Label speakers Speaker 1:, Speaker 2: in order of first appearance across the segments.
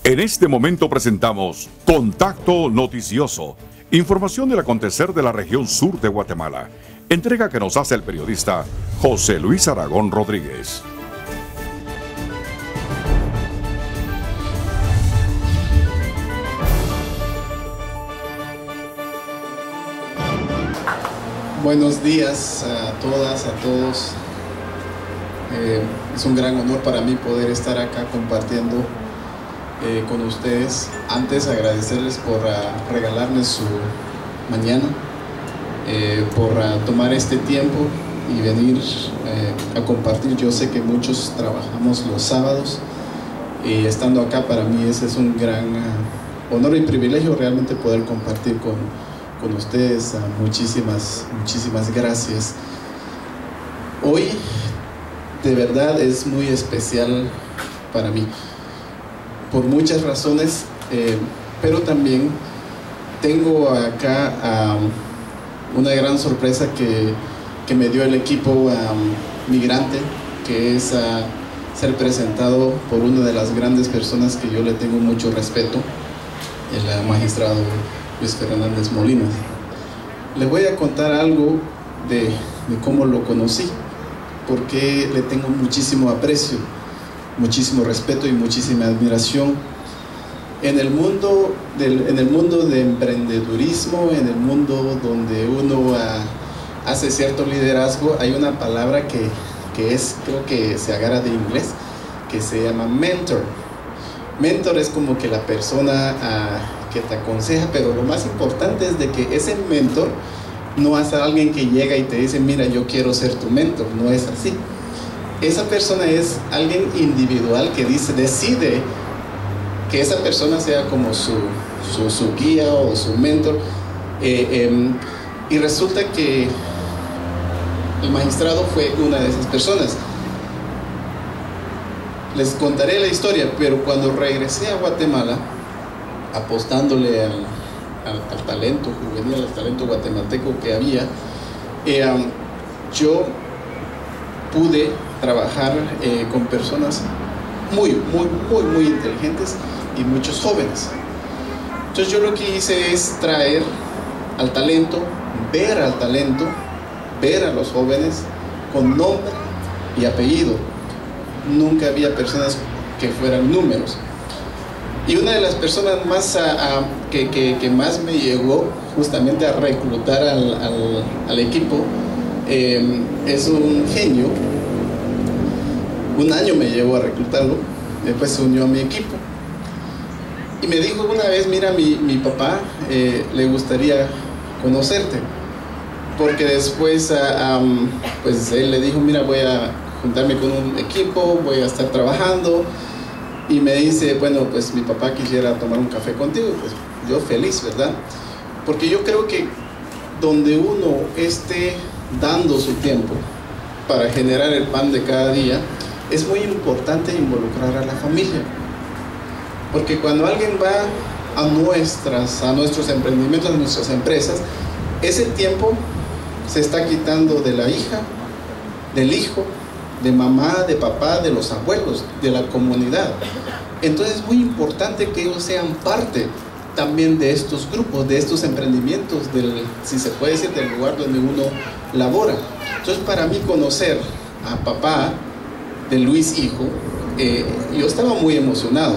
Speaker 1: En este momento presentamos Contacto Noticioso, información del acontecer de la región sur de Guatemala, entrega que nos hace el periodista José Luis Aragón Rodríguez.
Speaker 2: Buenos días a todas, a todos. Es un gran honor para mí poder estar acá compartiendo con ustedes. Antes agradecerles por regalarme su mañana, por tomar este tiempo y venir a compartir. Yo sé que muchos trabajamos los sábados y estando acá para mí ese es un gran honor y privilegio realmente poder compartir con ustedes. Muchísimas gracias. Hoy de verdad es muy especial para mí por muchas razones, pero también tengo acá una gran sorpresa que me dio el equipo migrante, que es ser presentado por una de las grandes personas que yo le tengo mucho respeto, el magistrado Luis Fernández Molinas. Les voy a contar algo de cómo lo conocí, porque le tengo muchísimo aprecio, muchísimo respeto y muchísima admiración. En el mundo de emprendedurismo, en el mundo donde uno hace cierto liderazgo, hay una palabra que creo que se agarra de inglés, que se llama mentor. Mentor es como que la persona que te aconseja, pero lo más importante es de que ese mentor no es alguien que llega y te dice, mira, yo quiero ser tu mentor. No es así. Esa persona es alguien individual que decide que esa persona sea como su guía o su mentor, y resulta que el magistrado fue una de esas personas. Les contaré la historia, pero cuando regresé a Guatemala, apostándole al talento juvenil, al talento guatemalteco que había, yo pude trabajar con personas muy inteligentes y muchos jóvenes. Entonces yo lo que hice es traer al talento, ver a los jóvenes con nombre y apellido. Nunca había personas que fueran números. Y una de las personas más que más me llegó justamente a reclutar al equipo, es un genio. Un año me llevó a reclutarlo, después se unió a mi equipo y me dijo una vez, mira, mi papá le gustaría conocerte, porque después pues él le dijo, mira, voy a juntarme con un equipo, voy a estar trabajando, y me dice, bueno, pues mi papá quisiera tomar un café contigo. Pues yo feliz, ¿verdad? Porque yo creo que donde uno esté dando su tiempo para generar el pan de cada día, es muy importante involucrar a la familia, porque cuando alguien va a nuestros emprendimientos, a nuestras empresas, ese tiempo se está quitando de la hija, del hijo, de mamá, de papá, de los abuelos, de la comunidad. Entonces es muy importante que ellos sean parte también de estos grupos, de estos emprendimientos, si se puede decir, del lugar donde uno labora. Entonces para mí conocer a papá de Luis hijo, yo estaba muy emocionado.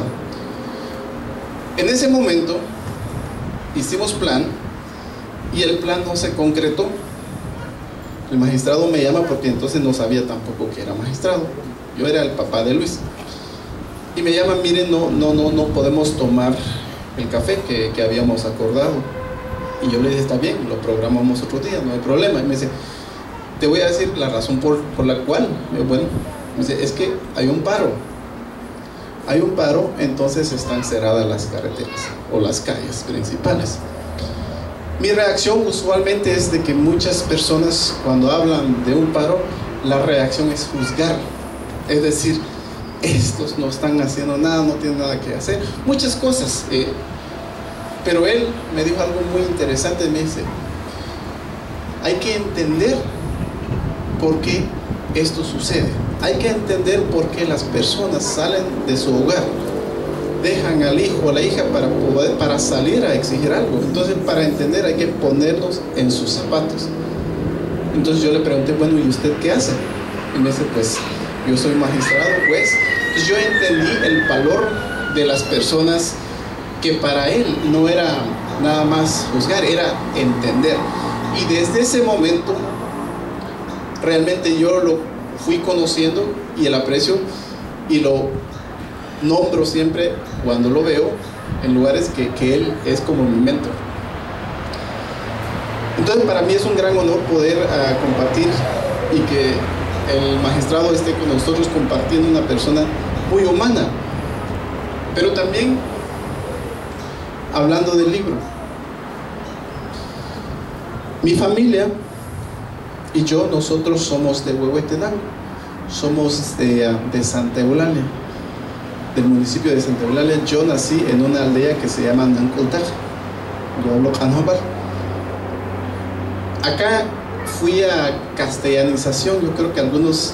Speaker 2: En ese momento hicimos plan y el plan no se concretó. El magistrado me llama porque entonces no sabía tampoco que era magistrado. Yo era el papá de Luis. Y me llama, miren, no podemos tomar el café que habíamos acordado. Y yo le dije, está bien, lo programamos otro día, no hay problema. Y me dice, te voy a decir la razón por la cual. Bueno, me dice, es que hay un paro. Hay un paro, entonces están cerradas las carreteras o las calles principales. Mi reacción usualmente es de que muchas personas cuando hablan de un paro, la reacción es juzgar. Es decir, estos no están haciendo nada, no tienen nada que hacer, muchas cosas. Pero él me dijo algo muy interesante, me dice, hay que entender por qué esto sucede. hay que entender por qué las personas salen de su hogar, dejan al hijo o a la hija para salir a exigir algo. Entonces, para entender hay que ponernos en sus zapatos. Entonces yo le pregunté, bueno, ¿y usted qué hace? Y me dice, pues yo soy magistrado, juez. Entonces yo entendí el valor de las personas, que para él no era nada más juzgar, era entender. Y desde ese momento realmente yo lo fui conociendo y el aprecio, y lo nombro siempre cuando lo veo en lugares que él es como mi mentor. Entonces para mí es un gran honor poder compartir, y que el magistrado esté con nosotros compartiendo una persona muy humana, pero también hablando del libro. Mi familia y yo, nosotros somos de Huehuetenango, somos de Santa Eulalia, del municipio de Santa Eulalia. Yo nací en una aldea que se llama Nancoltaj, yo hablo Canóbar. Acá fui a castellanización. Yo creo que algunos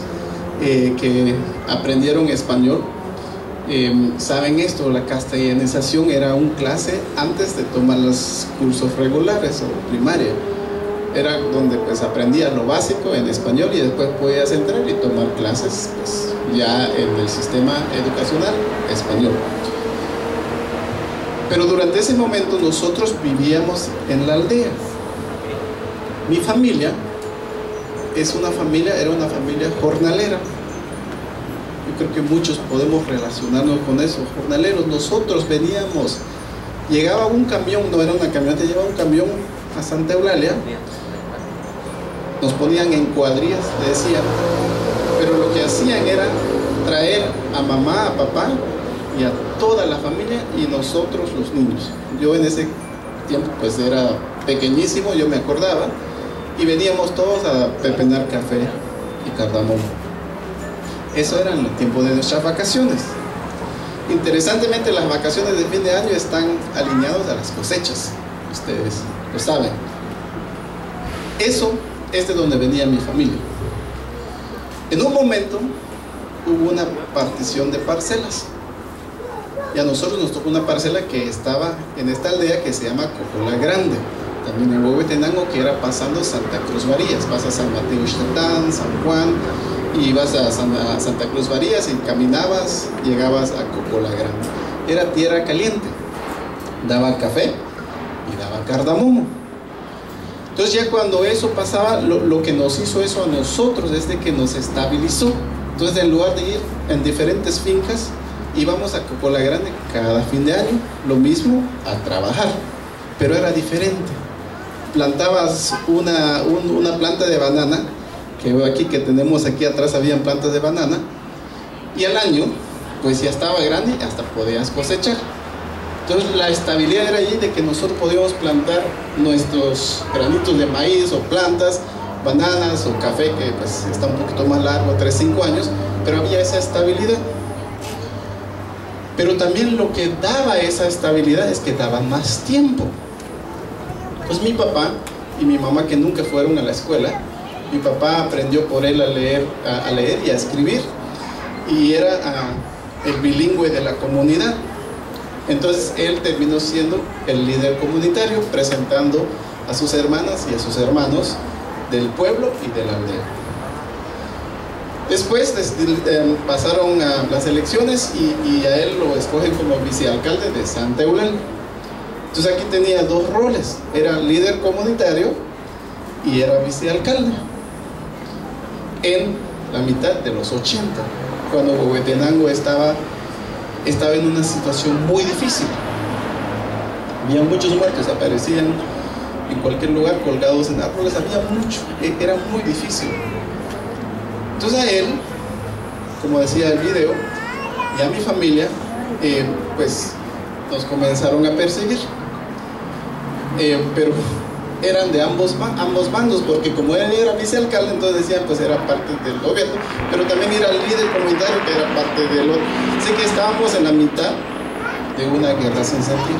Speaker 2: que aprendieron español saben esto. La castellanización era una clase antes de tomar los cursos regulares o primaria. Era donde pues aprendías lo básico en español y después podías entrar y tomar clases pues, ya en el sistema educacional español. Pero durante ese momento nosotros vivíamos en la aldea. Mi familia era una familia jornalera. Yo creo que muchos podemos relacionarnos con eso, jornaleros. Nosotros llegaba un camión, no era una camioneta, llevaba un camión a Santa Eulalia, nos ponían en cuadrillas, le decían, pero lo que hacían era traer a mamá, a papá y a toda la familia y nosotros los niños. Yo en ese tiempo pues era pequeñísimo, yo me acordaba, y veníamos todos a pepenar café y cardamomo. Eso era en el tiempo de nuestras vacaciones. Interesantemente, las vacaciones de fin de año están alineadas a las cosechas, ustedes lo saben. Eso es de donde venía mi familia. En un momento hubo una partición de parcelas, y a nosotros nos tocó una parcela que estaba en esta aldea que se llama Cocola Grande, también en Huehuetenango, que era pasando Santa Cruz Varías. Vas a San Mateo Ixtatán, San Juan, y vas a Santa Cruz Varías y caminabas, llegabas a Cocola Grande. Era tierra caliente, daba café y daba cardamomo. Entonces ya cuando eso pasaba, lo que nos hizo eso a nosotros es de que nos estabilizó. Entonces, en lugar de ir en diferentes fincas, íbamos a Cocola Grande cada fin de año, lo mismo, a trabajar, pero era diferente. Plantabas una planta de banana, que veo aquí, que tenemos aquí atrás, habían plantas de banana, y al año pues ya estaba grande y hasta podías cosechar. Entonces la estabilidad era allí, de que nosotros podíamos plantar nuestros granitos de maíz o plantas, bananas o café, que pues está un poquito más largo, 3-5 años, pero había esa estabilidad. Pero también lo que daba esa estabilidad es que daba más tiempo. Pues mi papá y mi mamá, que nunca fueron a la escuela, mi papá aprendió por él a leer y a escribir, y era el bilingüe de la comunidad. Entonces él terminó siendo el líder comunitario, presentando a sus hermanas y a sus hermanos del pueblo y de la aldea. Después pasaron a las elecciones y a él lo escogen como vicealcalde de Santa Eulalia. Entonces aquí tenía dos roles, era líder comunitario y era vicealcalde. En la mitad de los 80, cuando Huehuetenango estaba en una situación muy difícil. Había muchos muertos, aparecían en cualquier lugar colgados en árboles, había mucho, era muy difícil. Entonces a él, como decía el video, y a mi familia, pues nos comenzaron a perseguir, pero eran de ambos bandos, porque como él era vicealcalde, entonces decían pues era parte del gobierno, pero también era el líder comunitario, que era parte del otro. Así que estábamos en la mitad de una guerra sin sentido,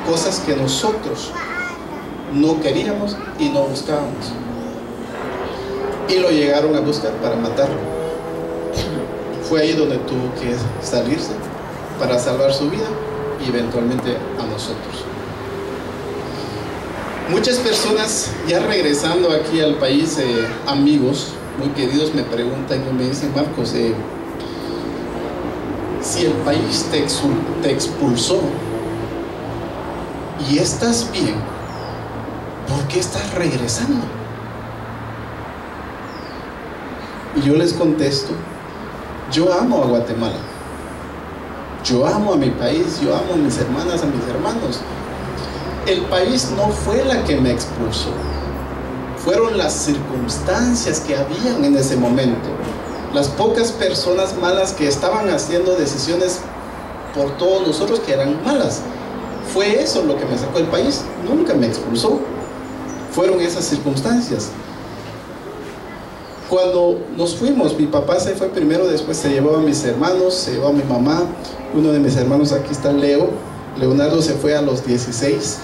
Speaker 2: cosas que nosotros no queríamos y no buscábamos. y lo llegaron a buscar para matarlo. Fue ahí donde tuvo que salirse para salvar su vida y eventualmente a nosotros. Muchas personas ya regresando aquí al país, amigos muy queridos, me preguntan y me dicen: Marcos, si el país te expulsó y estás bien, ¿por qué estás regresando? Y yo les contesto: yo amo a Guatemala, yo amo a mi país, yo amo a mis hermanas, a mis hermanos. El país no fue la que me expulsó, fueron las circunstancias que habían en ese momento, las pocas personas malas que estaban haciendo decisiones por todos nosotros que eran malas. Fue eso lo que me sacó del país, nunca me expulsó, fueron esas circunstancias. Cuando nos fuimos, mi papá se fue primero, después se llevó a mis hermanos, se llevó a mi mamá. Uno de mis hermanos, aquí está Leonardo, se fue a los 16.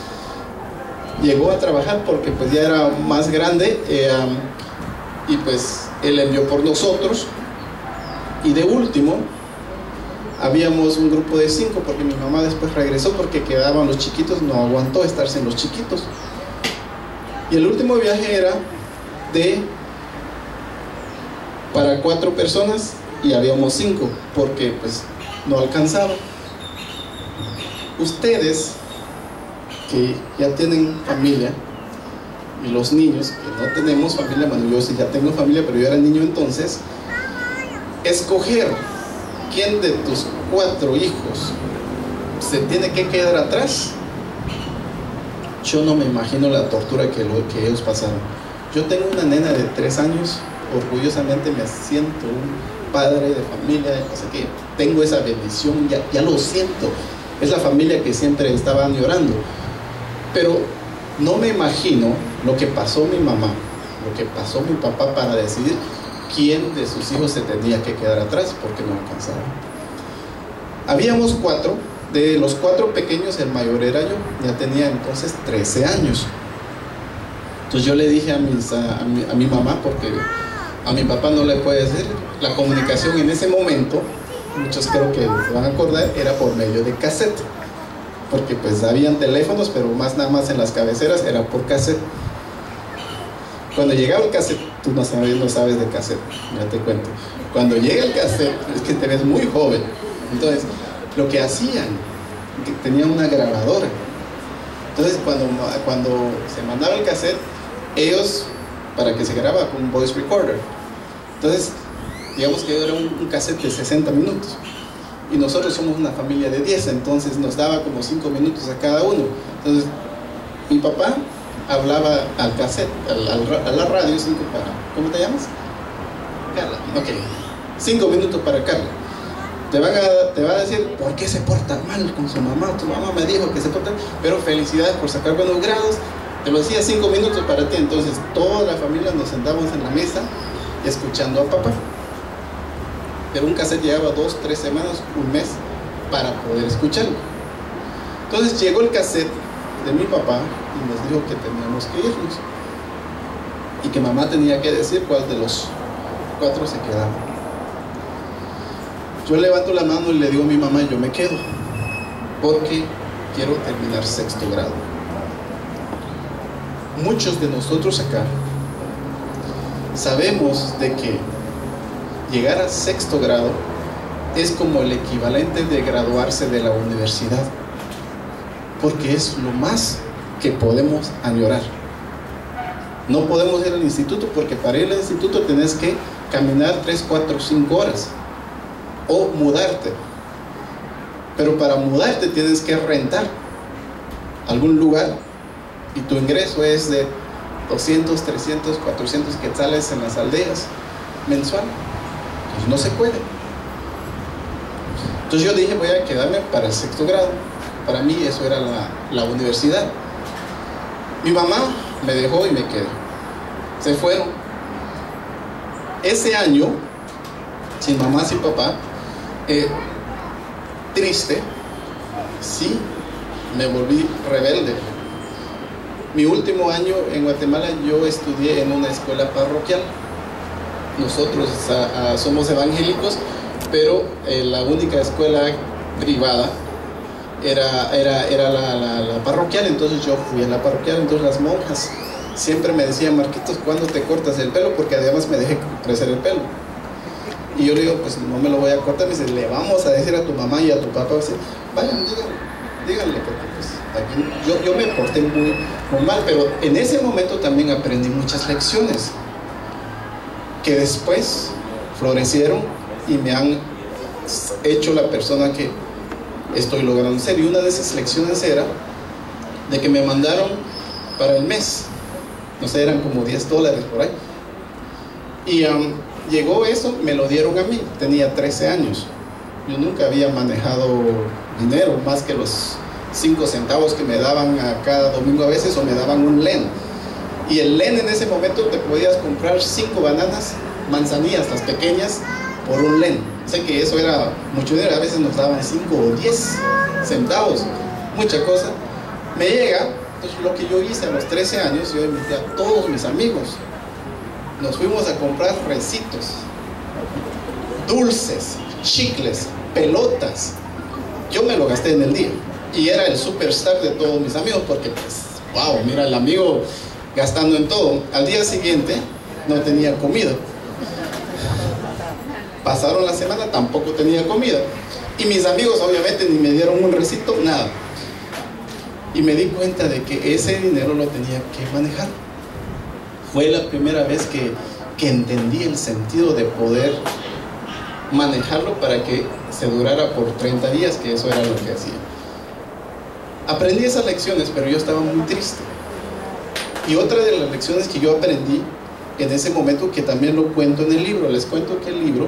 Speaker 2: Llegó a trabajar porque pues ya era más grande, y pues él envió por nosotros. Y de último, habíamos un grupo de 5, porque mi mamá después regresó porque quedaban los chiquitos, no aguantó estar sin los chiquitos. Y el último viaje era para 4 personas y habíamos 5 porque pues no alcanzaba. Ustedes que ya tienen familia y los niños que no tenemos familia, bueno, yo sí ya tengo familia, pero yo era niño entonces, escoger quién de tus 4 hijos se tiene que quedar atrás, yo no me imagino la tortura que ellos pasaron. Yo tengo una nena de 3 años, orgullosamente me siento un padre de familia, o sea que tengo esa bendición, ya lo siento, es la familia que siempre estaban llorando. Pero no me imagino lo que pasó mi mamá, lo que pasó mi papá para decidir quién de sus hijos se tenía que quedar atrás porque no alcanzaba. Habíamos 4, de los 4 pequeños el mayor era yo, ya tenía entonces 13 años. Entonces yo le dije a mi mamá, porque a mi papá no le puede decir, la comunicación en ese momento, muchos creo que se van a acordar, era por medio de cassette, porque pues habían teléfonos, pero nada más en las cabeceras era por cassette. Cuando llegaba el cassette, tú no sabes de cassette, ya te cuento. Cuando llega el cassette, es que te ves muy joven. Entonces, lo que hacían, que tenían una grabadora. Entonces, cuando se mandaba el cassette, ellos, para que se graba con un voice recorder. Entonces, digamos que era un cassette de 60 minutos. Y nosotros somos una familia de 10, entonces nos daba como 5 minutos a cada uno. Entonces, mi papá hablaba al cassette, a la radio, 5 para... ¿Cómo te llamas? Carla. Ok. 5 minutos para Carla. Te va a decir por qué se porta mal con su mamá. Tu mamá me dijo que se porta mal, pero felicidades por sacar buenos grados. Te lo decía 5 minutos para ti. Entonces, toda la familia nos sentamos en la mesa escuchando a papá. Pero un cassette llevaba 2, 3 semanas, un mes para poder escucharlo. Entonces llegó el cassette de mi papá y nos dijo que teníamos que irnos y que mamá tenía que decir cuál de los 4 se quedaba. Yo levanto la mano y le digo a mi mamá: yo me quedo porque quiero terminar 6º grado. Muchos de nosotros acá sabemos de que llegar a 6º grado es como el equivalente de graduarse de la universidad, porque es lo más que podemos añorar. No podemos ir al instituto porque para ir al instituto tenés que caminar 3, 4, 5 horas o mudarte, pero para mudarte tienes que rentar algún lugar y tu ingreso es de 200, 300, 400 quetzales en las aldeas mensual. Pues no se puede. Entonces yo dije: voy a quedarme para el 6º grado. Para mí eso era la universidad. Mi mamá me dejó y me quedé. Se fueron. Ese año, sin mamá, sin papá, triste, sí, me volví rebelde. Mi último año en Guatemala yo estudié en una escuela parroquial nosotros somos evangélicos, pero la única escuela privada era la parroquial. Entonces yo fui a la parroquial. Entonces las monjas siempre me decían: Marquitos, ¿cuándo te cortas el pelo? Porque además me dejé crecer el pelo. Y yo le digo: pues no me lo voy a cortar. Me dice: le vamos a decir a tu mamá y a tu papá. Dice: vayan, díganle, porque pues aquí yo me porté muy mal. Pero en ese momento también aprendí muchas lecciones que después florecieron y me han hecho la persona que estoy logrando ser. Y una de esas lecciones era de que me mandaron para el mes, no sé, eran como $10 por ahí, y llegó eso, me lo dieron a mí. Tenía 13 años, yo nunca había manejado dinero más que los 5 centavos que me daban a cada domingo a veces, o me daban un len. Y el len en ese momento te podías comprar 5 bananas, manzanillas, las pequeñas, por un len. Sé que eso era mucho dinero. A veces nos daban 5 o 10 centavos, mucha cosa. Me llega. Entonces lo que yo hice a los 13 años, yo invité a todos mis amigos. Nos fuimos a comprar recitos, dulces, chicles, pelotas. Yo me lo gasté en el día. Y era el superstar de todos mis amigos, porque pues, wow, mira, el amigo gastando en todo. Al día siguiente no tenía comida. Pasaron la semana, tampoco tenía comida. Y mis amigos obviamente ni me dieron un recito, nada. Y me di cuenta de que ese dinero lo tenía que manejar. Fue la primera vez que entendí el sentido de poder manejarlo para que se durara por 30 días, que eso era lo que hacía. Aprendí esas lecciones, pero yo estaba muy triste. Y otra de las lecciones que yo aprendí en ese momento, que también lo cuento en el libro, les cuento que el libro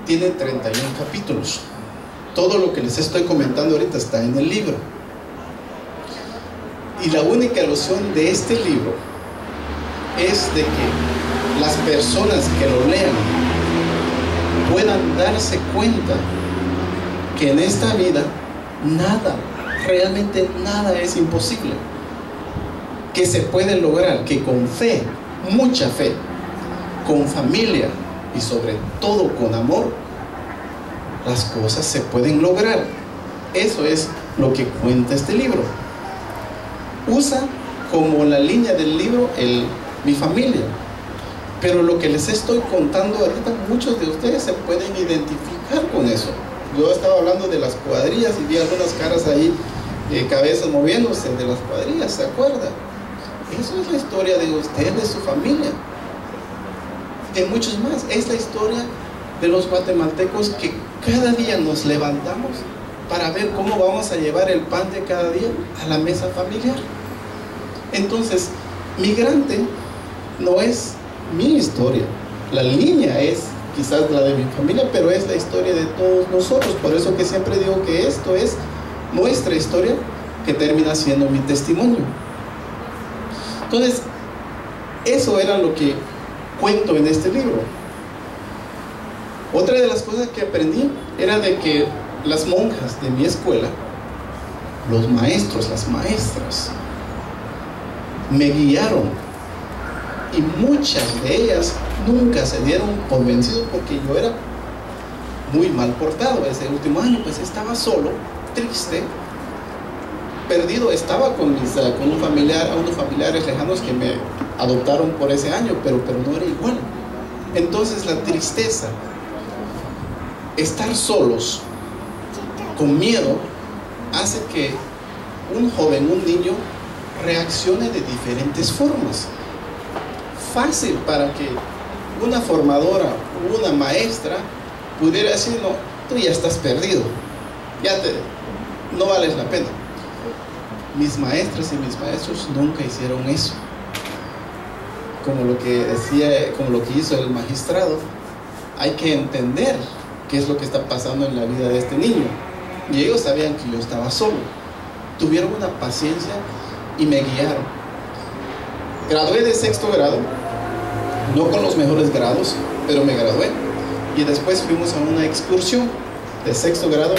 Speaker 2: tiene 31 capítulos. Todo lo que les estoy comentando ahorita está en el libro. Y la única ilusión de este libro es de que las personas que lo lean puedan darse cuenta que en esta vida nada, realmente nada es imposible, que se puede lograr, que con fe, mucha fe, con familia y sobre todo con amor, las cosas se pueden lograr. Eso es lo que cuenta este libro. Usa como la línea del libro mi familia, pero lo que les estoy contando ahorita, muchos de ustedes se pueden identificar con eso. Yo estaba hablando de las cuadrillas y vi algunas caras ahí, cabezas moviéndose de las cuadrillas, ¿se acuerdan? Eso es la historia de usted, de su familia, de muchos más. Es la historia de los guatemaltecos que cada día nos levantamos para ver cómo vamos a llevar el pan de cada día a la mesa familiar. Entonces, migrante no es mi historia, la línea es quizás la de mi familia, pero es la historia de todos nosotros. Por eso que siempre digo que esto es nuestra historia, que termina siendo mi testimonio. Entonces, eso era lo que cuento en este libro. Otra de las cosas que aprendí era de que las monjas de mi escuela, los maestros, las maestras, me guiaron, y muchas de ellas nunca se dieron por vencido, porque yo era muy mal portado. Ese último año pues estaba solo, triste, perdido. Estaba con unos familiares lejanos que me adoptaron por ese año, pero no era igual. Entonces la tristeza, estar solos, con miedo, hace que un joven, un niño, reaccione de diferentes formas. Fácil para que una formadora, una maestra pudiera decir: no, tú ya estás perdido, no vales la pena. Mis maestras y mis maestros nunca hicieron eso. Como lo que hizo el magistrado, hay que entender qué es lo que está pasando en la vida de este niño. Y ellos sabían que yo estaba solo. Tuvieron una paciencia y me guiaron. Gradué de 6º grado, no con los mejores grados, pero me gradué. Y después fuimos a una excursión de 6º grado,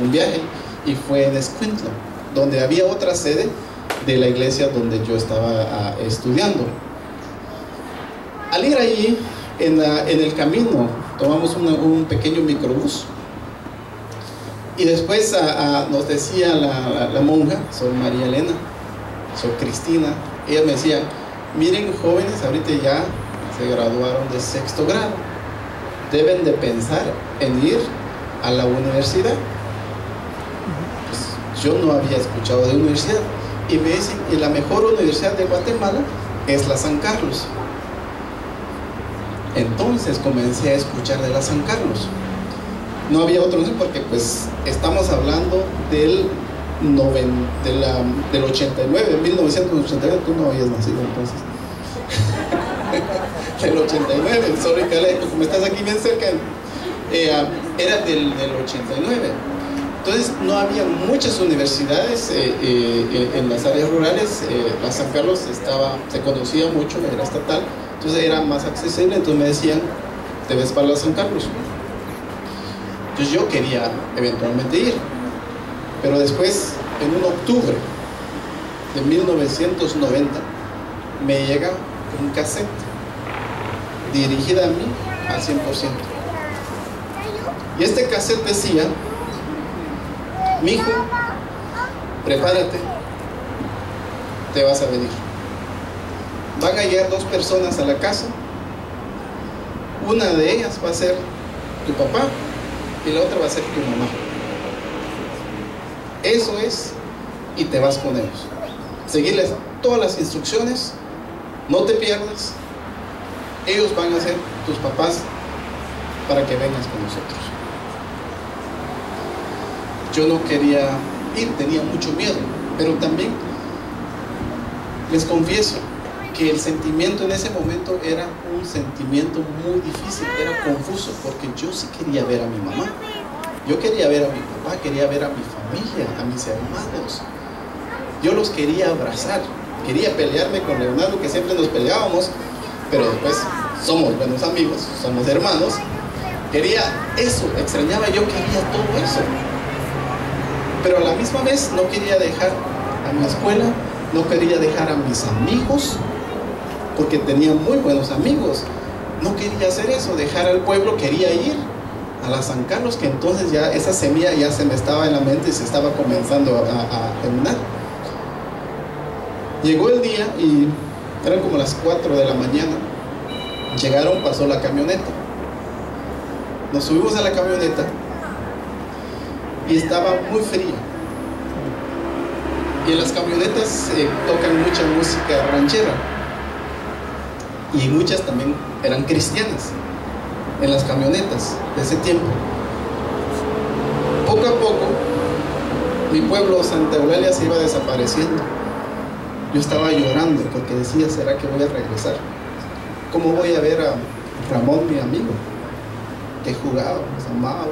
Speaker 2: un viaje, y fue en Escuintla, donde había otra sede de la iglesia donde yo estaba estudiando. Al ir allí, En el camino tomamos un pequeño microbús y después nos decía la monja, Sor María Elena, Sor Cristina, ella me decía, miren jóvenes, ahorita ya se graduaron de 6º grado, deben de pensar en ir a la universidad. Pues yo no había escuchado de universidad y me dicen, y la mejor universidad de Guatemala es la San Carlos. Entonces comencé a escuchar de la San Carlos. No había otro, porque pues estamos hablando del 89, 1989, tú no habías nacido entonces. Del 89, sorry Caleb, como estás aquí bien cerca, era del 89. Entonces no había muchas universidades en las áreas rurales. La San Carlos se conocía mucho, era estatal, entonces era más accesible. Entonces me decían, te ves para la San Carlos. Entonces yo quería eventualmente ir, pero después, en un octubre de 1990, me llega un cassette dirigida a mí al 100%. Y este cassette decía, mijo, prepárate, te vas a venir. Van a llegar 2 personas a la casa, una de ellas va a ser tu papá y la otra va a ser tu mamá. Eso es, y te vas con ellos. Seguirles todas las instrucciones, no te pierdas. Ellos van a ser tus papás para que vengas con nosotros. Yo no quería ir, tenía mucho miedo, pero también les confieso que el sentimiento en ese momento era un sentimiento muy difícil, era confuso, porque yo sí quería ver a mi mamá, yo quería ver a mi papá, quería ver a mi familia, a mis hermanos, yo los quería abrazar, quería pelearme con Leonardo, que siempre nos peleábamos, pero después somos buenos amigos, somos hermanos. Quería eso, extrañaba, yo quería todo eso, pero a la misma vez no quería dejar a mi escuela, no quería dejar a mis amigos, porque tenía muy buenos amigos. No quería hacer eso, dejar al pueblo, quería ir a la San Carlos, que entonces ya esa semilla ya se me estaba en la mente y se estaba comenzando a terminar. Llegó el día y eran como las 4 de la mañana. Llegaron, pasó la camioneta. Nos subimos a la camioneta y estaba muy fría. Y en las camionetas tocan mucha música ranchera. Y muchas también eran cristianas en las camionetas de ese tiempo. Poco a poco mi pueblo Santa Eulalia se iba desapareciendo. Yo estaba llorando porque decía, ¿será que voy a regresar? ¿Cómo voy a ver a Ramón, mi amigo, que jugaba, nos amaba?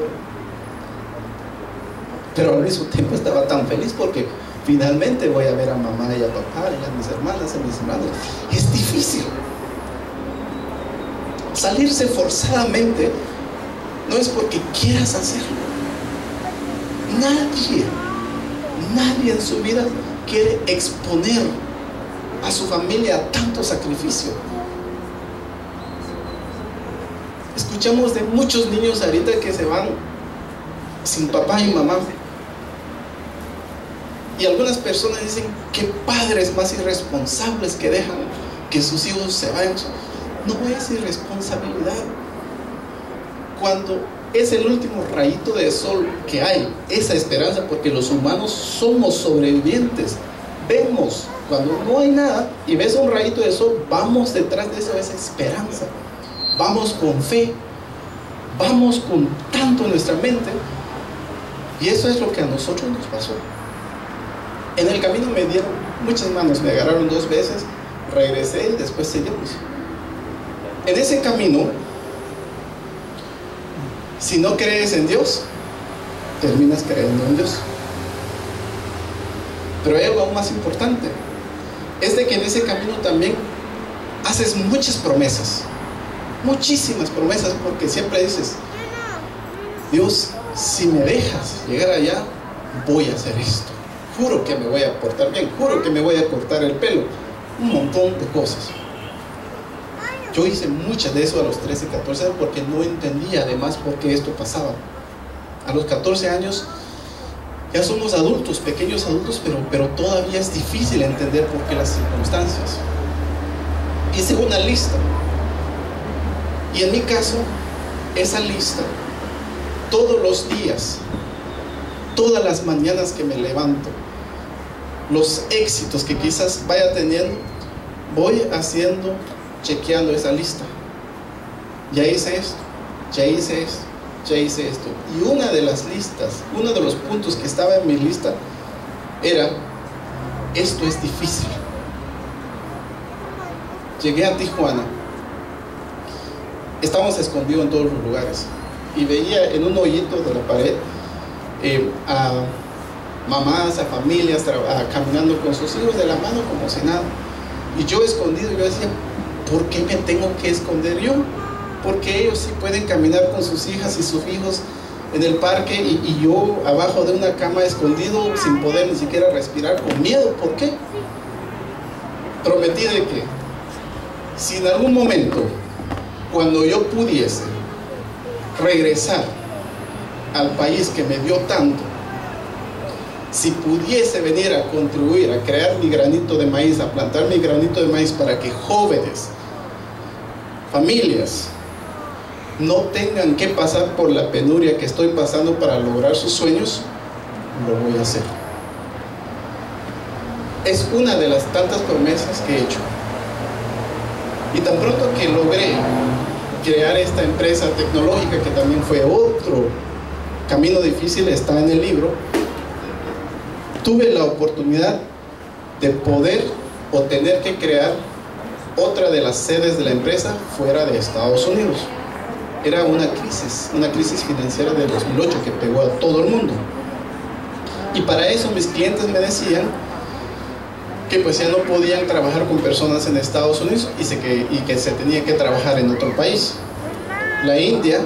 Speaker 2: Pero al mismo tiempo estaba tan feliz porque finalmente voy a ver a mamá y a papá y a mis hermanas y a mis hermanos. Es difícil salirse forzadamente, no es porque quieras hacerlo. Nadie en su vida quiere exponer a su familia a tanto sacrificio. Escuchamos de muchos niños ahorita que se van sin papá y mamá. Y algunas personas dicen, qué padres más irresponsables que dejan que sus hijos se vayan. No es irresponsabilidad. Cuando es el último rayito de sol que hay, esa esperanza, porque los humanos somos sobrevivientes. Vemos, cuando no hay nada y ves un rayito de sol, vamos detrás de eso, esa esperanza. Vamos con fe, vamos con tanto en nuestra mente. Y eso es lo que a nosotros nos pasó. En el camino me dieron muchas manos, me agarraron 2 veces, regresé y después seguimos. En ese camino, si no crees en Dios, terminas creyendo en Dios. Pero hay algo aún más importante, es de que en ese camino también haces muchas promesas, muchísimas promesas, porque siempre dices, Dios, si me dejas llegar allá, voy a hacer esto. Juro que me voy a portar bien, juro que me voy a cortar el pelo, un montón de cosas. Yo hice muchas de eso a los 13, 14 años porque no entendía además por qué esto pasaba. A los 14 años ya somos adultos, pequeños adultos, pero todavía es difícil entender por qué las circunstancias. Hice una lista. Y en mi caso, esa lista, todos los días, todas las mañanas que me levanto, los éxitos que quizás vaya teniendo, voy haciendo, chequeando esa lista. Ya hice esto, ya hice esto, ya hice esto. Y una de las listas, uno de los puntos que estaba en mi lista era: esto es difícil. Llegué a Tijuana, estábamos escondidos en todos los lugares y veía en un hoyito de la pared a mamás, a familias caminando con sus hijos de la mano como si nada. Y yo escondido, yo decía, ¿por qué me tengo que esconder yo? Porque ellos sí pueden caminar con sus hijas y sus hijos en el parque y yo abajo de una cama escondido sin poder ni siquiera respirar, con miedo. ¿Por qué? Prometí de que si en algún momento, cuando yo pudiese regresar al país que me dio tanto, si pudiese venir a contribuir, a crear mi granito de maíz, a plantar mi granito de maíz para que jóvenes, familias, no tengan que pasar por la penuria que estoy pasando para lograr sus sueños, lo voy a hacer. Es una de las tantas promesas que he hecho. Y tan pronto que logré crear esta empresa tecnológica, que también fue otro camino difícil, está en el libro, tuve la oportunidad de poder o tener que crear otra de las sedes de la empresa fuera de Estados Unidos. Era una crisis financiera de 2008 que pegó a todo el mundo. Y para eso mis clientes me decían que pues ya no podían trabajar con personas en Estados Unidos y que se tenía que trabajar en otro país. La India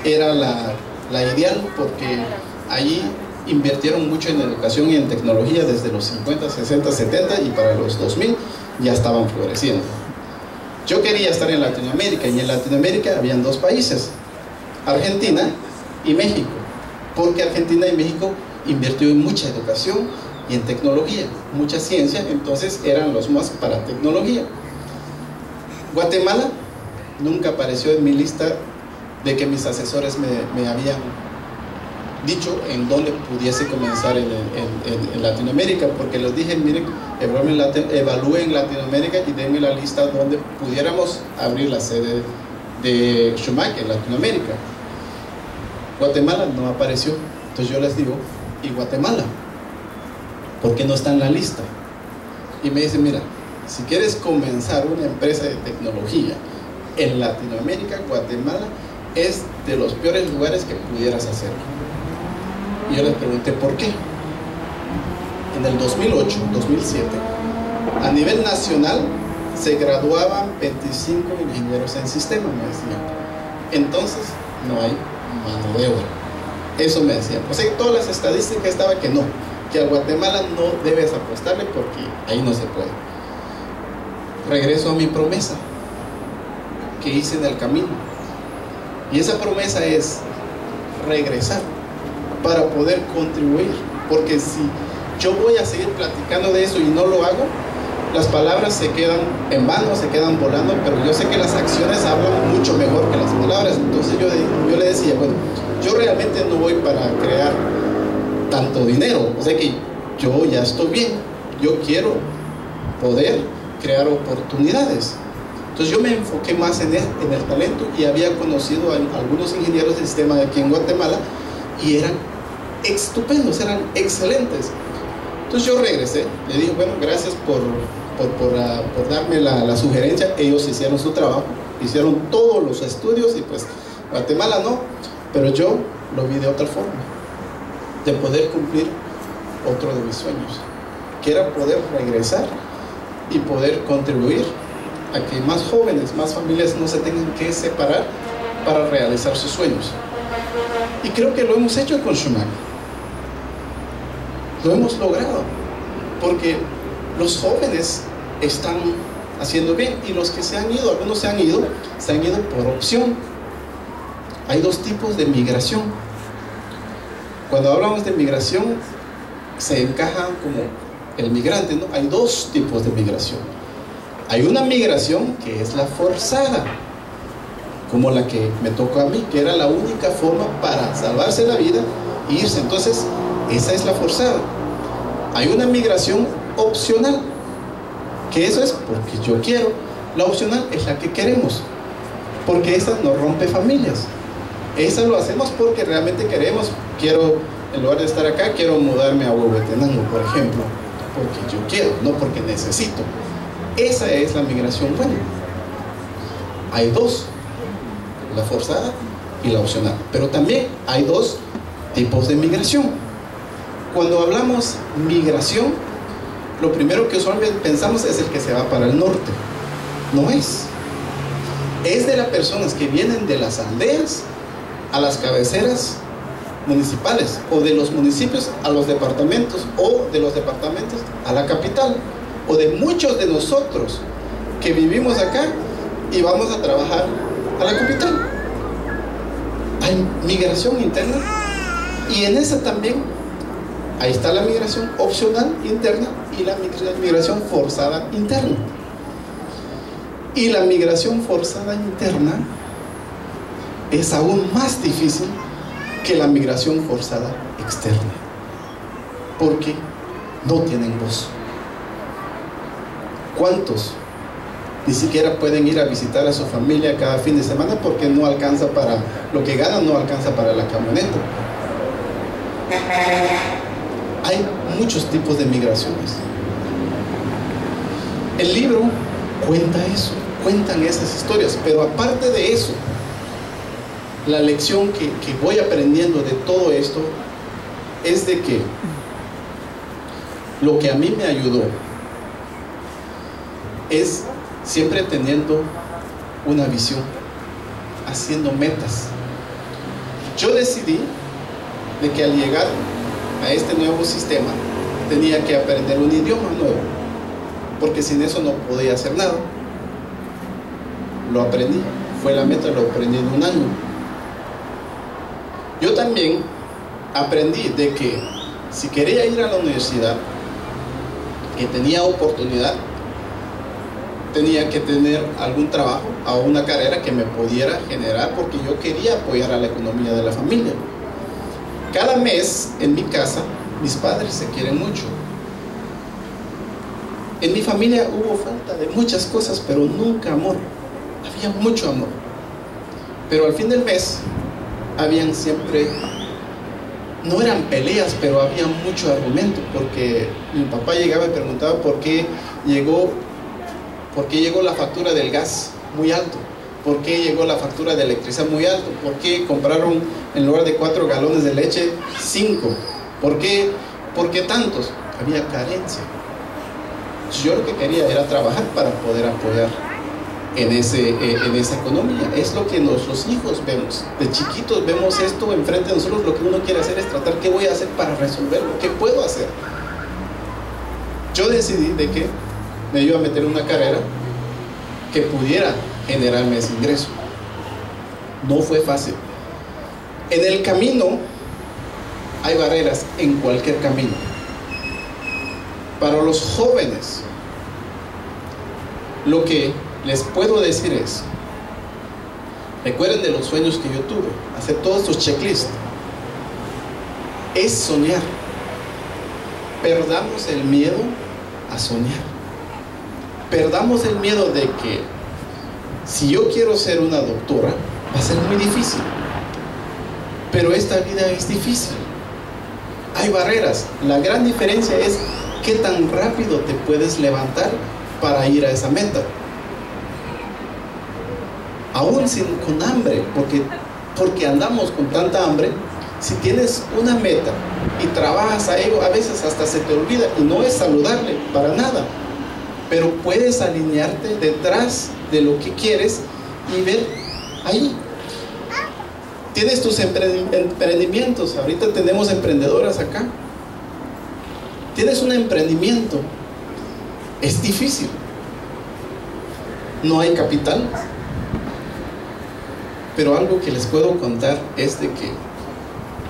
Speaker 2: era la ideal porque allí invirtieron mucho en educación y en tecnología desde los 50, 60, 70 y para los 2000 ya estaban floreciendo. Yo quería estar en Latinoamérica y en Latinoamérica habían dos países, Argentina y México, porque Argentina y México invirtió en mucha educación y en tecnología, mucha ciencia, entonces eran los más para tecnología. Guatemala nunca apareció en mi lista de que mis asesores me habían dicho en dónde pudiese comenzar en Latinoamérica, porque les dije, miren, evalúen Latinoamérica y denme la lista donde pudiéramos abrir la sede de Schumacher en Latinoamérica. Guatemala no apareció, entonces yo les digo, ¿y Guatemala? ¿Por qué no está en la lista? Y me dicen, mira, si quieres comenzar una empresa de tecnología en Latinoamérica, Guatemala es de los peores lugares que pudieras hacerlo. Y yo les pregunté por qué. En el 2008, 2007, a nivel nacional se graduaban 25 ingenieros en sistema, me decían. Entonces no hay mano de obra. Eso me decían. O sea, todas las estadísticas estaban que no, que a Guatemala no debes apostarle porque ahí no se puede. Regreso a mi promesa que hice en el camino. Y esa promesa es regresar para poder contribuir, porque si yo voy a seguir platicando de eso y no lo hago, las palabras se quedan en vano, se quedan volando, pero yo sé que las acciones hablan mucho mejor que las palabras. Entonces yo le decía, bueno, yo realmente no voy para crear tanto dinero, o sea que yo ya estoy bien, yo quiero poder crear oportunidades. Entonces yo me enfoqué más en el talento y había conocido a algunos ingenieros de sistema de aquí en Guatemala y eran estupendos, eran excelentes. Entonces yo regresé, le dije, bueno, gracias por darme la sugerencia. Ellos hicieron su trabajo, hicieron todos los estudios y pues Guatemala no, pero yo lo vi de otra forma, de poder cumplir otro de mis sueños, que era poder regresar y poder contribuir a que más jóvenes, más familias no se tengan que separar para realizar sus sueños. Y creo que lo hemos hecho con Schumacher. Lo hemos logrado, porque los jóvenes están haciendo bien. Y los que se han ido, algunos se han ido por opción. Hay dos tipos de migración. Cuando hablamos de migración, se encaja como el migrante, ¿no? Hay dos tipos de migración. Hay una migración que es la forzada, como la que me tocó a mí, que era la única forma para salvarse la vida e irse. Entonces, esa es la forzada. Hay una migración opcional, que eso es porque yo quiero. La opcional es la que queremos, porque esa no rompe familias. Esa lo hacemos porque realmente queremos. Quiero, en lugar de estar acá, quiero mudarme a Huehuetenango, por ejemplo, porque yo quiero, no porque necesito. Esa es la migración buena. Hay dos, la forzada y la opcional. Pero también hay dos tipos de migración. Cuando hablamos migración, lo primero que usualmente pensamos es el que se va para el norte. No es. Es de las personas que vienen de las aldeas a las cabeceras municipales, o de los municipios a los departamentos, o de los departamentos a la capital, o de muchos de nosotros que vivimos acá y vamos a trabajar a la capital. Hay migración interna, y en esa también ahí está la migración opcional interna y la migración forzada interna. Y la migración forzada interna es aún más difícil que la migración forzada externa, porque no tienen voz. ¿Cuántos ni siquiera pueden ir a visitar a su familia cada fin de semana porque no alcanza para lo que ganan, no alcanza para la camioneta? Hay muchos tipos de migraciones. El libro cuenta eso, cuentan esas historias, pero aparte de eso, la lección que voy aprendiendo de todo esto es de que lo que a mí me ayudó es siempre teniendo una visión, haciendo metas. Yo decidí de que al llegar a este nuevo sistema tenía que aprender un idioma nuevo, porque sin eso no podía hacer nada. Lo aprendí, fue la meta, lo aprendí en un año. Yo también aprendí de que si quería ir a la universidad, que tenía oportunidad, tenía que tener algún trabajo o una carrera que me pudiera generar, porque yo quería apoyar a la economía de la familia. Cada mes en mi casa, mis padres se quieren mucho. En mi familia hubo falta de muchas cosas, pero nunca amor. Había mucho amor. Pero al fin del mes, habían siempre, no eran peleas, pero había mucho argumento, porque mi papá llegaba y preguntaba por qué llegó la factura del gas muy alto, por qué llegó la factura de electricidad muy alto, por qué compraron en lugar de 4 galones de leche 5, por qué tantos. Había carencia. Yo lo que quería era trabajar para poder apoyar en esa economía. Es lo que los hijos vemos. De chiquitos vemos esto enfrente de nosotros. Lo que uno quiere hacer es tratar qué voy a hacer para resolverlo, qué puedo hacer. Yo decidí de que me iba a meter en una carrera que pudiera generarme ese ingreso. No fue fácil. En el camino hay barreras, en cualquier camino. Para los jóvenes, lo que les puedo decir es, recuerden de los sueños que yo tuve, hacer todos estos checklists. Es soñar. Perdamos el miedo a soñar. Perdamos el miedo de que si yo quiero ser una doctora, va a ser muy difícil. Pero esta vida es difícil. Hay barreras. La gran diferencia es qué tan rápido te puedes levantar para ir a esa meta. Aún con hambre, porque andamos con tanta hambre. Si tienes una meta y trabajas a ello, a veces hasta se te olvida, y no es saludable para nada, pero puedes alinearte detrás de lo que quieres y ver ahí. Tienes tus emprendimientos. Ahorita tenemos emprendedoras acá. Tienes un emprendimiento. Es difícil, no hay capital. Pero algo que les puedo contar es de que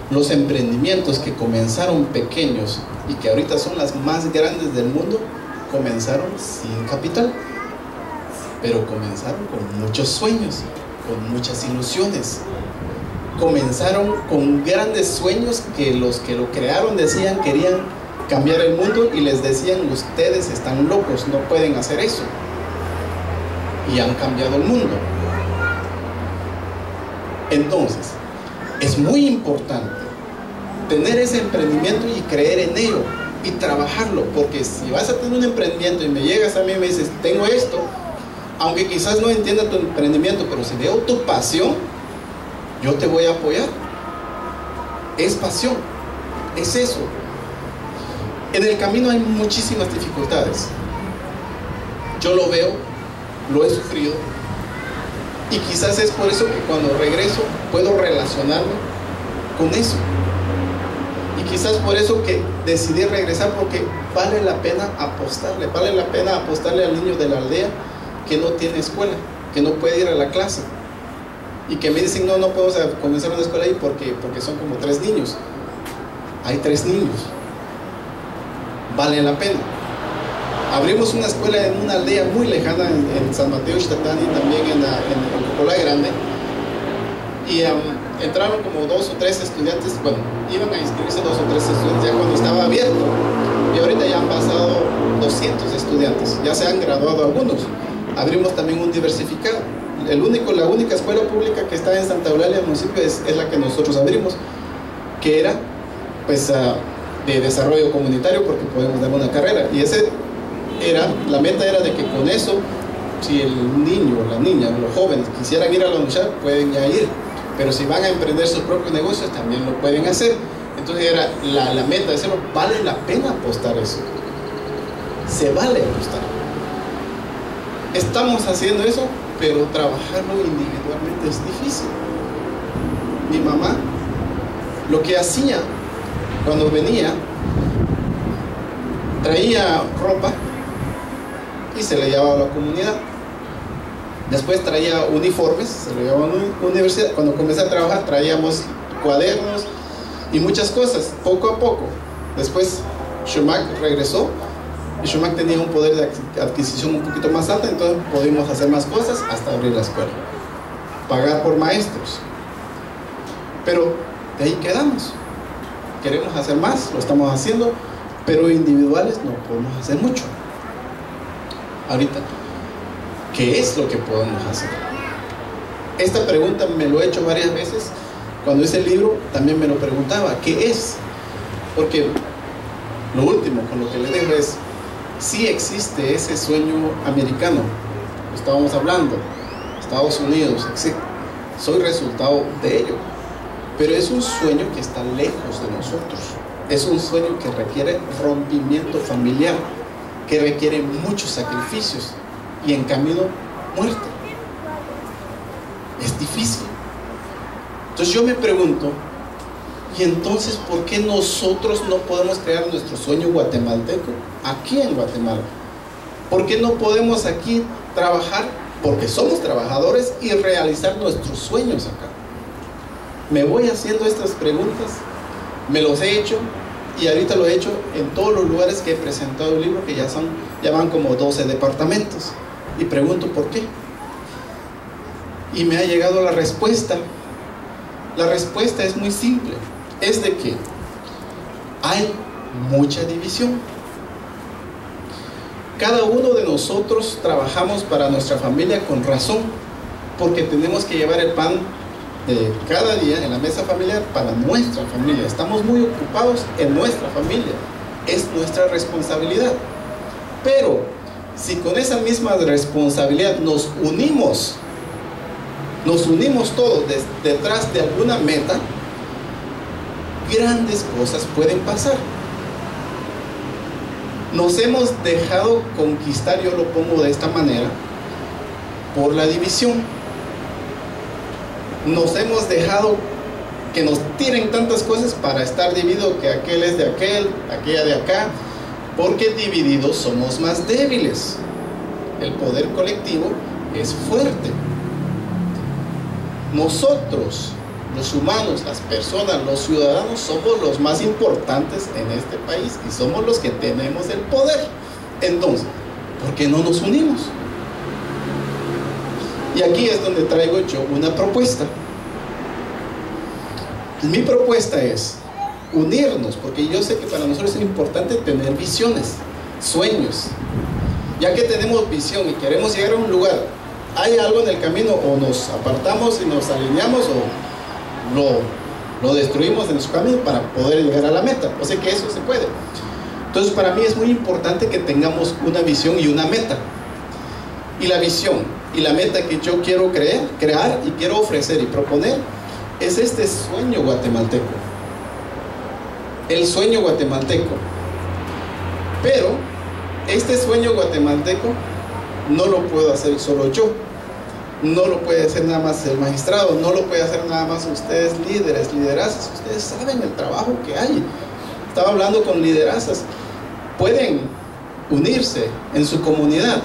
Speaker 2: los emprendimientos que comenzaron pequeños y que ahorita son las más grandes del mundo, comenzaron sin capital, pero comenzaron con muchos sueños, con muchas ilusiones. Comenzaron con grandes sueños que los que lo crearon decían querían cambiar el mundo y les decían: ustedes están locos, no pueden hacer eso. Y han cambiado el mundo. Entonces, es muy importante tener ese emprendimiento y creer en ello y trabajarlo, porque si vas a tener un emprendimiento y me llegas a mí y me dices: tengo esto, aunque quizás no entienda tu emprendimiento, pero si veo tu pasión, yo te voy a apoyar. Es pasión, es eso. En el camino hay muchísimas dificultades. Yo lo veo, lo he sufrido, y quizás es por eso que cuando regreso puedo relacionarme con eso. Y quizás por eso que decidí regresar, porque vale la pena apostarle. Vale la pena apostarle al niño de la aldea que no tiene escuela, que no puede ir a la clase, y que me dicen: no podemos comenzar una escuela ahí porque son como 3 niños. Hay 3 niños. Vale la pena. Abrimos una escuela en una aldea muy lejana, en San Mateo Ixtatán, y también en Cocolá Grande, y entraron como 2 o 3 estudiantes. Bueno, iban a inscribirse 2 o 3 estudiantes ya cuando estaba abierto, y ahorita ya han pasado 200 estudiantes, ya se han graduado algunos. Abrimos también un diversificado. La única escuela pública que está en Santa Eulalia, el municipio, es la que nosotros abrimos, que era pues de desarrollo comunitario, porque podemos dar una carrera, y la meta era de que con eso, si el niño o la niña, los jóvenes quisieran ir a la universidad, pueden ya ir, pero si van a emprender sus propios negocios, también lo pueden hacer. Entonces era la meta de hacerlo. Vale la pena apostar eso, se vale apostar. Estamos haciendo eso, pero trabajarlo individualmente es difícil. Mi mamá, lo que hacía cuando venía, traía ropa y se le llevaba a la comunidad. Después traía uniformes, se lo llevaba a la universidad. Cuando comencé a trabajar, traíamos cuadernos y muchas cosas, poco a poco. Después Shumac regresó, y Shumac tenía un poder de adquisición un poquito más alto, entonces pudimos hacer más cosas hasta abrir la escuela, pagar por maestros. Pero de ahí quedamos. Queremos hacer más, lo estamos haciendo, pero individuales no podemos hacer mucho. Ahorita, ¿qué es lo que podemos hacer? Esta pregunta me lo he hecho varias veces. Cuando hice el libro también me lo preguntaba: ¿qué es? Porque lo último con lo que le dejo es: sí existe ese sueño americano, lo estábamos hablando, Estados Unidos, etc. Soy resultado de ello, pero es un sueño que está lejos de nosotros. Es un sueño que requiere rompimiento familiar, que requiere muchos sacrificios y en camino muerte. Es difícil. Entonces yo me pregunto: ¿y entonces por qué nosotros no podemos crear nuestro sueño guatemalteco aquí en Guatemala? ¿Por qué no podemos aquí trabajar? Porque somos trabajadores, y realizar nuestros sueños acá. Me voy haciendo estas preguntas, me los he hecho, y ahorita lo he hecho en todos los lugares que he presentado el libro, que ya van como 12 departamentos, y pregunto por qué. Y me ha llegado la respuesta. La respuesta es muy simple. Es de que hay mucha división. Cada uno de nosotros trabajamos para nuestra familia con razón, porque tenemos que llevar el pan de cada día en la mesa familiar para nuestra familia. Estamos muy ocupados en nuestra familia, es nuestra responsabilidad. Pero si con esa misma responsabilidad nos unimos todos detrás de alguna meta, grandes cosas pueden pasar. Nos hemos dejado conquistar, yo lo pongo de esta manera, por la división. Nos hemos dejado que nos tiren tantas cosas para estar dividido, que aquel es de aquel, aquella de acá, porque divididos somos más débiles. El poder colectivo es fuerte. Nosotros, los humanos, las personas, los ciudadanos, somos los más importantes en este país y somos los que tenemos el poder. Entonces, ¿por qué no nos unimos? Y aquí es donde traigo yo una propuesta. Mi propuesta es unirnos, porque yo sé que para nosotros es importante tener visiones, sueños. Ya que tenemos visión y queremos llegar a un lugar, hay algo en el camino, o nos apartamos y nos alineamos, o lo destruimos en su camino para poder llegar a la meta. O sea que eso se puede. Entonces, para mí es muy importante que tengamos una visión y una meta. Y la visión y la meta que yo quiero crear y quiero ofrecer y proponer es este sueño guatemalteco. El sueño guatemalteco. Pero este sueño guatemalteco no lo puedo hacer solo yo. No lo puede hacer nada más el magistrado, no lo puede hacer nada más ustedes líderes, liderazas. Ustedes saben el trabajo que hay. Estaba hablando con liderazas. Pueden unirse en su comunidad,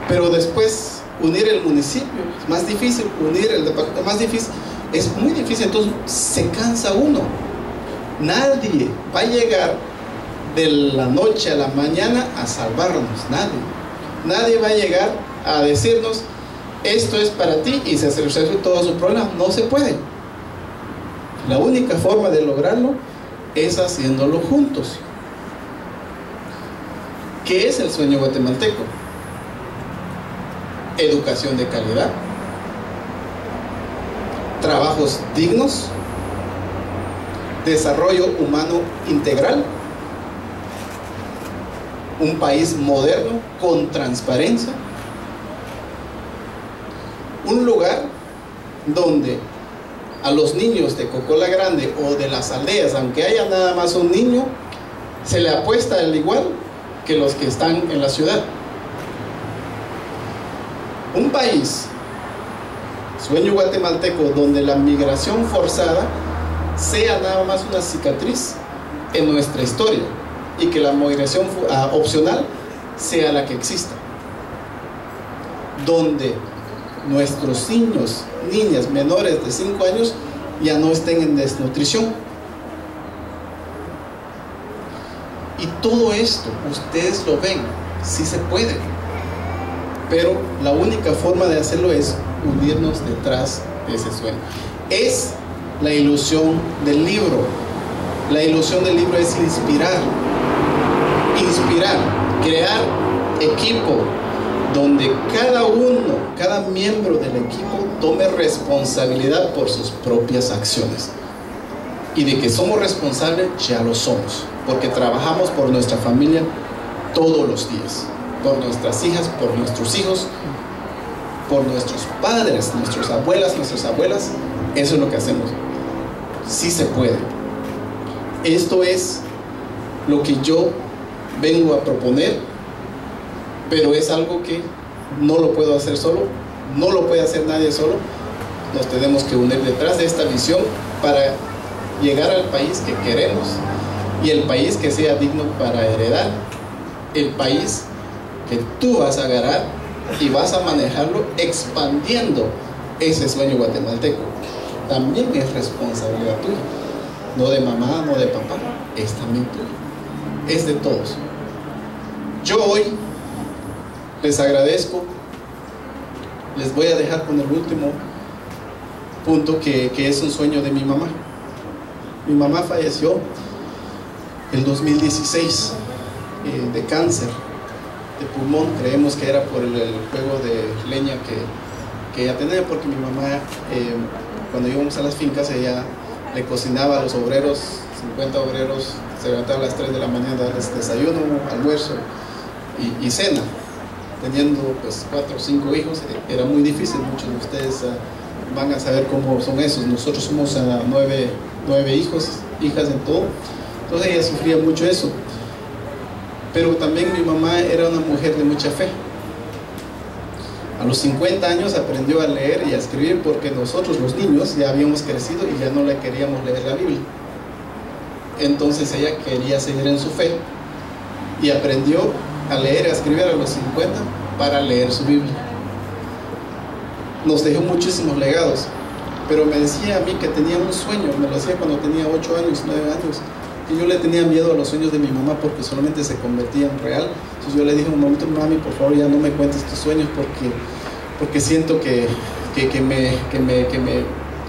Speaker 2: pero después unir el municipio es más difícil, unir el departamento más difícil, es muy difícil. Entonces se cansa uno. Nadie va a llegar de la noche a la mañana a salvarnos, nadie va a llegar a decirnos esto es para ti y se resuelve todo su problema. No se puede. La única forma de lograrlo es haciéndolo juntos. ¿Qué es el sueño guatemalteco? Educación de calidad, trabajos dignos, desarrollo humano integral, un país moderno con transparencia, un lugar donde a los niños de Cocola Grande o de las aldeas, aunque haya nada más un niño, se le apuesta al igual que los que están en la ciudad. Un país, sueño guatemalteco, donde la migración forzada sea nada más una cicatriz en nuestra historia y que la migración opcional sea la que exista, donde nuestros niños, niñas menores de 5 años ya no estén en desnutrición. Y todo esto ustedes lo ven, sí se puede, pero la única forma de hacerlo es unirnos detrás de ese sueño. Es la ilusión del libro. La ilusión del libro es inspirar, crear equipo, donde cada uno, cada miembro del equipo tome responsabilidad por sus propias acciones. Y de que somos responsables, ya lo somos, porque trabajamos por nuestra familia todos los días, por nuestras hijas, por nuestros hijos, por nuestros padres, nuestras abuelas, eso es lo que hacemos. Sí se puede. Esto es lo que yo vengo a proponer, pero es algo que no lo puedo hacer solo, no lo puede hacer nadie solo. Nos tenemos que unir detrás de esta visión para llegar al país que queremos y el país que sea digno para heredar, el país que tú vas a agarrar y vas a manejarlo expandiendo ese sueño guatemalteco. También es responsabilidad tuya, no de mamá, no de papá, es también tuya, es de todos. Yo hoy les agradezco. Les voy a dejar con el último punto que es un sueño de mi mamá. Mi mamá falleció en 2016 de cáncer de pulmón. Creemos que era por el fuego de leña que ella tenía, porque mi mamá, cuando íbamos a las fincas, ella le cocinaba a los obreros, 50 obreros, se levantaba a las 3 de la mañana a darles desayuno, almuerzo y cena. Teniendo pues 4 o 5 hijos, era muy difícil. Muchos de ustedes van a saber cómo son esos. Nosotros somos 9 hijos, hijas en todo. Entonces ella sufría mucho eso. Pero también mi mamá era una mujer de mucha fe. A los 50 años aprendió a leer y a escribir, porque nosotros los niños ya habíamos crecido y ya no le queríamos leer la Biblia. Entonces ella quería seguir en su fe y aprendió a leer y a escribir a los 50 para leer su Biblia. nos dejó muchísimos legados, pero me decía a mí que tenía un sueño, me lo decía cuando tenía 8 años, 9 años, y yo le tenía miedo a los sueños de mi mamá porque solamente se convertían en real. Entonces yo le dije un momento: mami, por favor, ya no me cuentes tus sueños porque siento que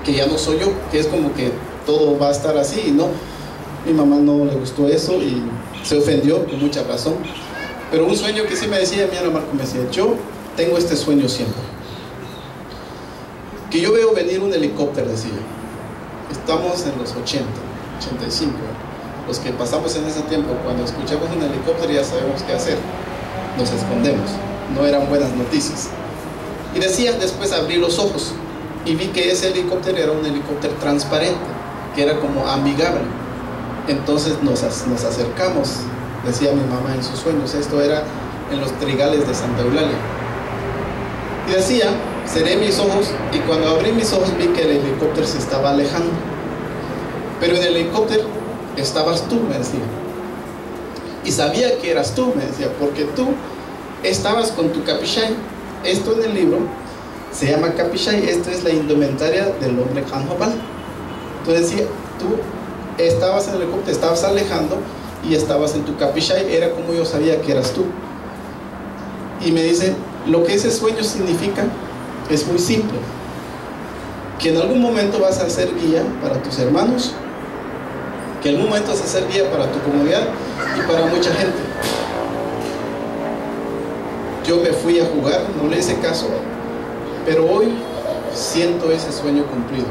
Speaker 2: ya no soy yo, que es como que todo va a estar así. Y no, mi mamá no le gustó eso y se ofendió con mucha razón. Pero un sueño que sí me decía, mi hermano Marco me decía: yo tengo este sueño siempre, que yo veo venir un helicóptero, decía. Estamos en los 80, 85, los que pasamos en ese tiempo, cuando escuchamos un helicóptero ya sabemos qué hacer, nos escondemos, no eran buenas noticias. Y decía, después abrí los ojos y vi que ese helicóptero era un helicóptero transparente, que era como amigable. Entonces nos acercamos, decía mi mamá en sus sueños. Esto era en los trigales de Santa Eulalia. Y decía, cerré mis ojos, y cuando abrí mis ojos vi que el helicóptero se estaba alejando. Pero en el helicóptero estabas tú, me decía. Y sabía que eras tú, me decía, porque tú estabas con tu capishay. Esto en el libro se llama capishay. Esto es la indumentaria del hombre Hanjobal. Entonces decía, tú estabas en el helicóptero, te estabas alejando y estabas en tu capishay. Era como yo sabía que eras tú. Y me dice, lo que ese sueño significa es muy simple: que en algún momento vas a ser guía para tus hermanos, que en algún momento vas a ser guía para tu comunidad y para mucha gente. Yo me fui a jugar, no le hice caso, pero hoy siento ese sueño cumplido,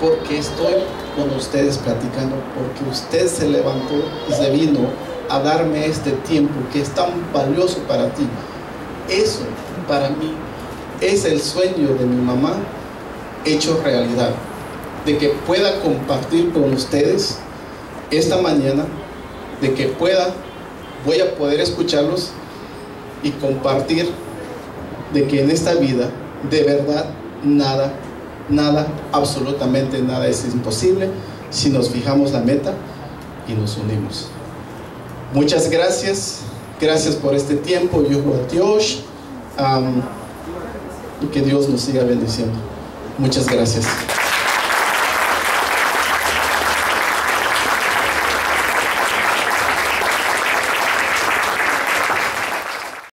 Speaker 2: porque estoy con ustedes platicando, porque usted se levantó y se vino a darme este tiempo que es tan valioso para ti. Eso para mí es el sueño de mi mamá hecho realidad, de que pueda compartir con ustedes esta mañana, de que voy a poder escucharlos y compartir de que en esta vida de verdad nada, absolutamente nada es imposible si nos fijamos la meta y nos unimos. Muchas gracias por este tiempo. Dios, y que Dios nos siga bendiciendo. Muchas gracias.